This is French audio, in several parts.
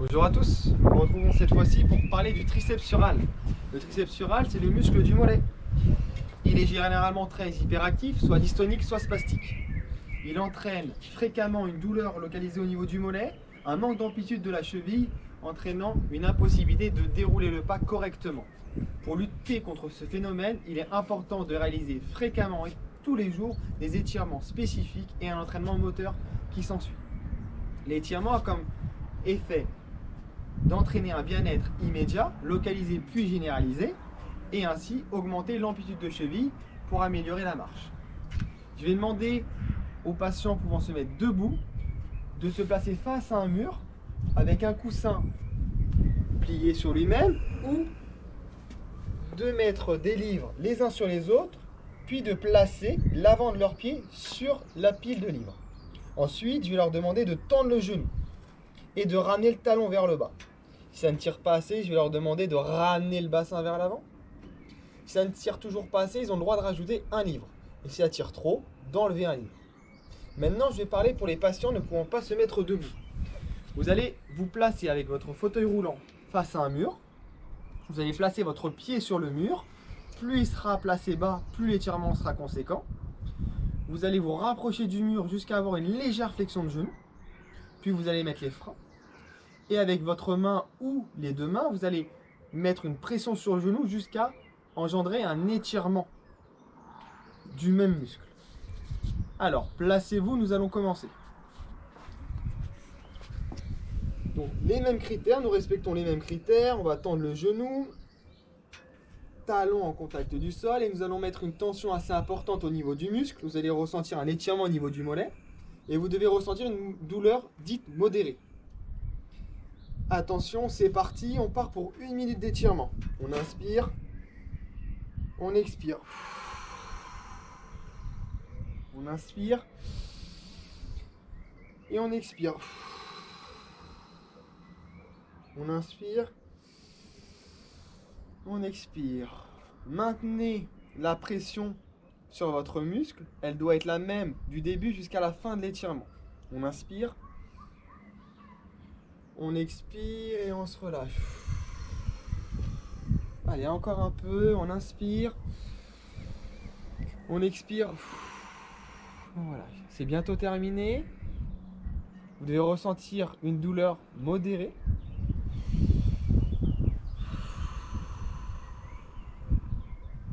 Bonjour à tous, nous nous retrouvons cette fois-ci pour parler du triceps sural. Le triceps sural, c'est le muscle du mollet. Il est généralement très hyperactif, soit dystonique, soit spastique. Il entraîne fréquemment une douleur localisée au niveau du mollet, un manque d'amplitude de la cheville, entraînant une impossibilité de dérouler le pas correctement. Pour lutter contre ce phénomène, il est important de réaliser fréquemment et tous les jours des étirements spécifiques et un entraînement moteur qui s'ensuit. L'étirement a comme effet d'entraîner un bien-être immédiat, localisé puis généralisé, et ainsi augmenter l'amplitude de cheville pour améliorer la marche. Je vais demander aux patients pouvant se mettre debout de se placer face à un mur avec un coussin plié sur lui-même ou de mettre des livres les uns sur les autres, puis de placer l'avant de leurs pieds sur la pile de livres. Ensuite, je vais leur demander de tendre le genou et de ramener le talon vers le bas. Si ça ne tire pas assez, je vais leur demander de ramener le bassin vers l'avant. Si ça ne tire toujours pas assez, ils ont le droit de rajouter un livre. Et si ça tire trop, d'enlever un livre. Maintenant, je vais parler pour les patients ne pouvant pas se mettre debout. Vous allez vous placer avec votre fauteuil roulant face à un mur. Vous allez placer votre pied sur le mur. Plus il sera placé bas, plus l'étirement sera conséquent. Vous allez vous rapprocher du mur jusqu'à avoir une légère flexion de genou. Puis vous allez mettre les freins. Et avec votre main ou les deux mains, vous allez mettre une pression sur le genou jusqu'à engendrer un étirement du même muscle. Alors, placez-vous, nous allons commencer. Donc, les mêmes critères, nous respectons les mêmes critères. On va tendre le genou, talon en contact du sol, et nous allons mettre une tension assez importante au niveau du muscle. Vous allez ressentir un étirement au niveau du mollet, et vous devez ressentir une douleur dite modérée. Attention, c'est parti, on part pour 1 minute d'étirement. On inspire, on expire. On inspire et on expire. On inspire, on expire. Maintenez la pression sur votre muscle. Elle doit être la même du début jusqu'à la fin de l'étirement. On inspire, on expire et on se relâche. Allez, encore un peu. On inspire, on expire. Voilà, c'est bientôt terminé. Vous devez ressentir une douleur modérée.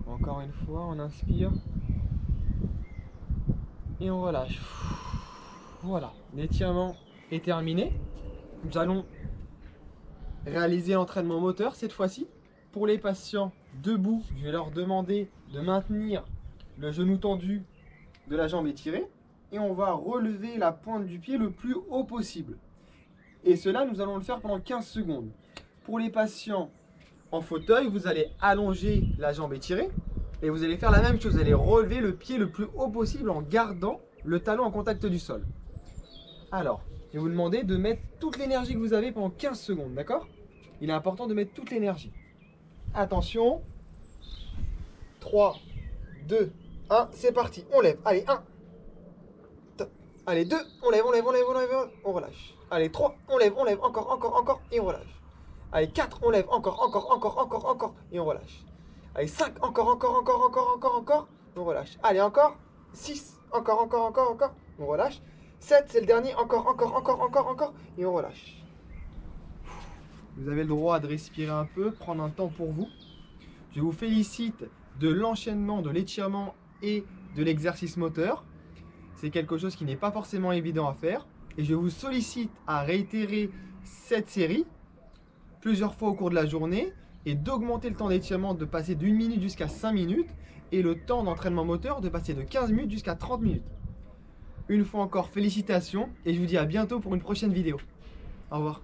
Encore une fois, on inspire et on relâche. Voilà, l'étirement est terminé. Nous allons réaliser l'entraînement moteur cette fois-ci. Pour les patients debout, je vais leur demander de maintenir le genou tendu de la jambe étirée et on va relever la pointe du pied le plus haut possible. Et cela, nous allons le faire pendant 15 secondes. Pour les patients en fauteuil, vous allez allonger la jambe étirée et vous allez faire la même chose. Vous allez relever le pied le plus haut possible en gardant le talon en contact du sol. Alors, je vais vous demander de mettre toute l'énergie que vous avez pendant 15 secondes, d'accord? Il est important de mettre toute l'énergie. Attention. 3, 2, 1, c'est parti. On lève. Allez, 1. Allez, 2. On lève, on lève, on lève, on lève, on relâche. Allez, 3. On lève, encore, et on relâche. Allez, 4. On lève, encore, et on relâche. Allez, 5. Encore, on relâche. Allez, encore. 6. Encore, on relâche. 7, c'est le dernier. Encore, et on relâche. Vous avez le droit de respirer un peu, prendre un temps pour vous. Je vous félicite de l'enchaînement, de l'étirement et de l'exercice moteur. C'est quelque chose qui n'est pas forcément évident à faire. Et je vous sollicite à réitérer cette série plusieurs fois au cours de la journée et d'augmenter le temps d'étirement de passer d'1 minute jusqu'à 5 minutes et le temps d'entraînement moteur de passer de 15 minutes jusqu'à 30 minutes. Une fois encore, félicitations et je vous dis à bientôt pour une prochaine vidéo. Au revoir.